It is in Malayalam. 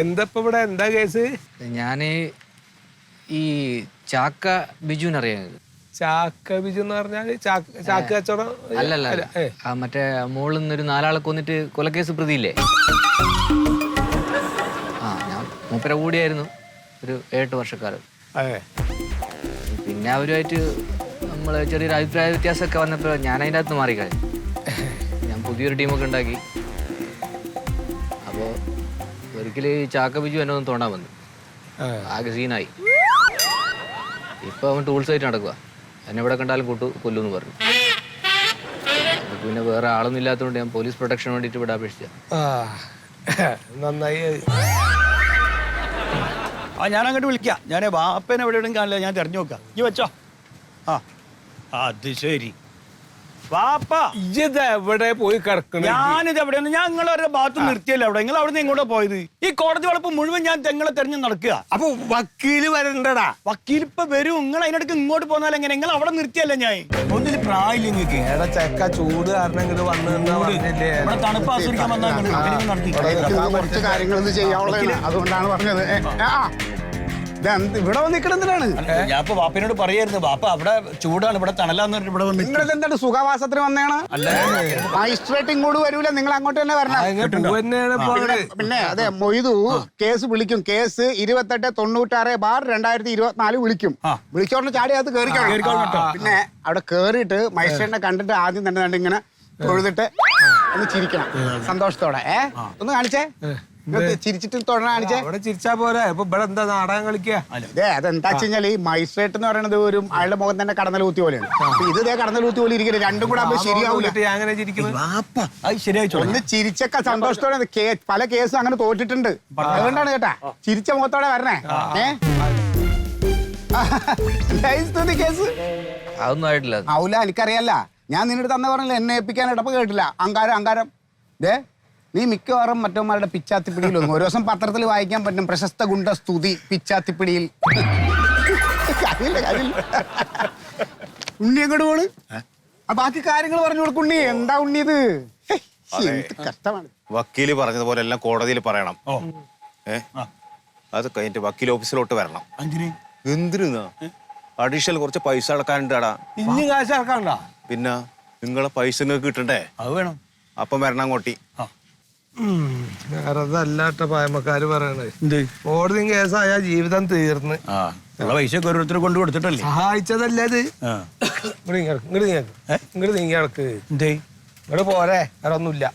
എന്താ ഇപ്പൊ ഇവിടെ എന്താ കേസ്? ഞാന് ഈ ചാക്ക ബിജുവിനെ അറിയാം. ചാക്ക ബിജു എന്ന് പറഞ്ഞാല് ചാക്ക് കച്ചവടം? അല്ലല്ല, മറ്റേ മോളിൽ നിന്നൊരു 4 ആളെ കൊന്നിട്ട് കൊലക്കേസ് പ്രതിയില്ലേ? ഞാൻ മൂപ്പര കൂടിയായിരുന്നു ഒരു 7 വർഷക്കാലം. പിന്നെ അവരുമായിട്ട് നമ്മൾ ചെറിയൊരു അഭിപ്രായ വ്യത്യാസമൊക്കെ വന്നപ്പോൾ ഞാൻ അതിൻ്റെ അകത്ത് മാറിക്കളയും. ഞാൻ പുതിയൊരു ടീമൊക്കെ ഉണ്ടാക്കി. അപ്പോൾ ഒരിക്കലും ഈ ചാക്ക ബിജു എന്നെ ഒന്ന് തോണ്ടാൻ വന്നു. ആകെ സീനായി. ഇപ്പം അവൻ ടൂൾസ് ആയിട്ട് നടക്കുക. എന്നെ ഇവിടെ കണ്ടാലും കൊല്ലുമെന്ന് പറഞ്ഞു. പിന്നെ വേറെ ആളൊന്നും ഇല്ലാത്തതുകൊണ്ട് ഞാൻ പോലീസ് പ്രൊട്ടക്ഷന് വേണ്ടിയിട്ട് ഇവിടെ അപേക്ഷിച്ച. നന്നായി. ഞാൻ അങ്ങോട്ട് വിളിക്കാം. ഞാൻ വാപ്പനെ എവിടെയും കാണില്ല, ഞാൻ തെരഞ്ഞു നോക്കാം. ഈ വെച്ചോ. അത് ശരി. വാപ്പ എവിടെ പോയി കിടക്കണം? ഞാനിത് എവിടെയാണ്? ഞാൻ നിങ്ങളെ ഭാഗത്ത് നിർത്തിയല്ലോ. അവിടെ നിങ്ങൾ അവിടെ നിന്ന് ഇങ്ങോട്ടാ പോയത്? ഈ കോടതി വളപ്പ് മുഴുവൻ ഞാൻ നിങ്ങളെ തെരഞ്ഞു നടക്കുക. അപ്പൊ വക്കീല് വരണ്ടടാ. വക്കീൽ ഇപ്പൊ വരും. നിങ്ങൾ അതിനിടയ്ക്ക് ഇങ്ങോട്ട് പോന്നാൽ എങ്ങനെ? നിങ്ങൾ അവിടെ നിർത്തിയല്ല ഞാൻ. ഒന്നിന് പ്രായം നിങ്ങൾക്ക്. ചെക്ക ചൂട് കാരണം ഇങ്ങോട്ട് വന്നു. തണുപ്പ് ആസ്വദിക്കാൻ വന്നാൽ കുറച്ച് കാര്യങ്ങളൊന്നും ചെയ്യാവുള്ളതാണ്, അതുകൊണ്ടാണ് പറഞ്ഞത്. ഇവിടെ വന്നിക്കണെന്തിനാണ്? ഞാൻ ഇപ്പൊ വാപ്പനോട് പറയായിരുന്നു, വാപ്പ അവിടെ ചൂടാണ്, ഇവിടെ തണലാന്ന് പറഞ്ഞിട്ട് ഇവിടെ വന്നു. നിങ്ങൾ എന്താണ് സുഖവാസത്തിന് വന്നതാണ്? മജിസ്ട്രേറ്റ് ഇങ്ങോട്ട് വരൂല, നിങ്ങൾ അങ്ങോട്ട് തന്നെ വരണം. പിന്നെ അതെ, മൊയ്തു കേസ് വിളിക്കും. കേസ് 2896/2024 വിളിക്കും. വിളിച്ചോണ്ട് ചാടി അത് കേറിക്കണം. പിന്നെ അവിടെ കേറിയിട്ട് മജിസ്ട്രേറ്റിനെ കണ്ടിട്ട് ആദ്യം തന്നെ ഇങ്ങനെ തൊഴുതിട്ട് ഒന്ന് ചിരിക്കണം സന്തോഷത്തോടെ. ഒന്ന് കാണിച്ചേ, ചിരിച്ചിട്ട് തൊഴ കാണിച്ചേ. അവിടെ ചിരിച്ചാ പോരാ. ഇപ്പൊ ഇവിടെ എന്താ നാടകം കളിക്കുക? അതെ, അതെന്താ വെച്ച് കഴിഞ്ഞാൽ ഈ മജിസ്ട്രേറ്റ് എന്ന് പറയുന്നത് ഒരു അയാളുടെ മുഖം തന്നെ കടന്നലൂത്തി പോലെയാണ്. ഇത് കടന്നലൂത്തി പോലെ ഇരിക്കുന്നത്. രണ്ടും കൂടെ ആകുമ്പോൾ ശരിയാവൂല. അങ്ങനെ ചിരിക്കുന്നത് ഒന്ന് ചിരിച്ചൊക്കെ സന്തോഷത്തോടെ. പല കേസും അങ്ങനെ തോറ്റിട്ടുണ്ട്, അതുകൊണ്ടാണ് കേട്ടാ ചിരിച്ച മുഖത്തോടെ വരണേ. കേസ് അതൊന്നും ആയിട്ടില്ല. ആവൂല, എനിക്കറിയാല്ല. ഞാൻ നിന്നോട് തന്നെ പറഞ്ഞില്ല എന്നെ ഏൽപ്പിക്കാനായിട്ട്. അപ്പൊ കേട്ടില്ല. അഹങ്കാരം. നീ മിക്കവാറും മറ്റന്മാരുടെ പിച്ചാത്തിപ്പിടിയിലൊന്നും ഒരു ദിവസം പത്രത്തിൽ വായിക്കാൻ പറ്റും. പ്രശസ്ത ഗുണ്ട സ്തുതി പിച്ചാത്തിപ്പിടിയിൽ. ഉണ്ണി എങ്ങോട്ട് പോണ്? ബാക്കി കാര്യങ്ങൾ പറഞ്ഞു കൊടുക്കും. ഉണ്ണി എന്താ ഉണ്ണി ഇത്? കഷ്ടമാണ്. വക്കീല് പറഞ്ഞതുപോലെ എല്ലാം കോടതിയിൽ പറയണം. അത് കഴിഞ്ഞിട്ട് വക്കീൽ ഓഫീസിലോട്ട് വരണം. എന്തിനാ? അഡീഷണൽ കുറച്ച് പൈസ അടക്കാനുണ്ടാടാ. ഇനി കാശ് അടക്കാനുണ്ടാ? പിന്നെ നിങ്ങളെ പൈസ നിങ്ങൾക്ക് കിട്ടണ്ടേ? അത് വേണം. അപ്പം വരണം അങ്ങോട്ടി. അതല്ലാട്ട പായമ്മക്കാര് പറയണത്. കോടതി കേസായ ജീവിതം തീർന്ന്. പൈസ ഓരോരുത്തർ കൊണ്ട് കൊടുത്തിട്ടല്ലേ സഹായിച്ചതല്ലേ ഇത്? ഇങ്ങോട്ട് നീങ്ങി കിടക്ക്. ഇങ്ങോട്ട് പോരെ, വേറെ ഒന്നുമില്ല.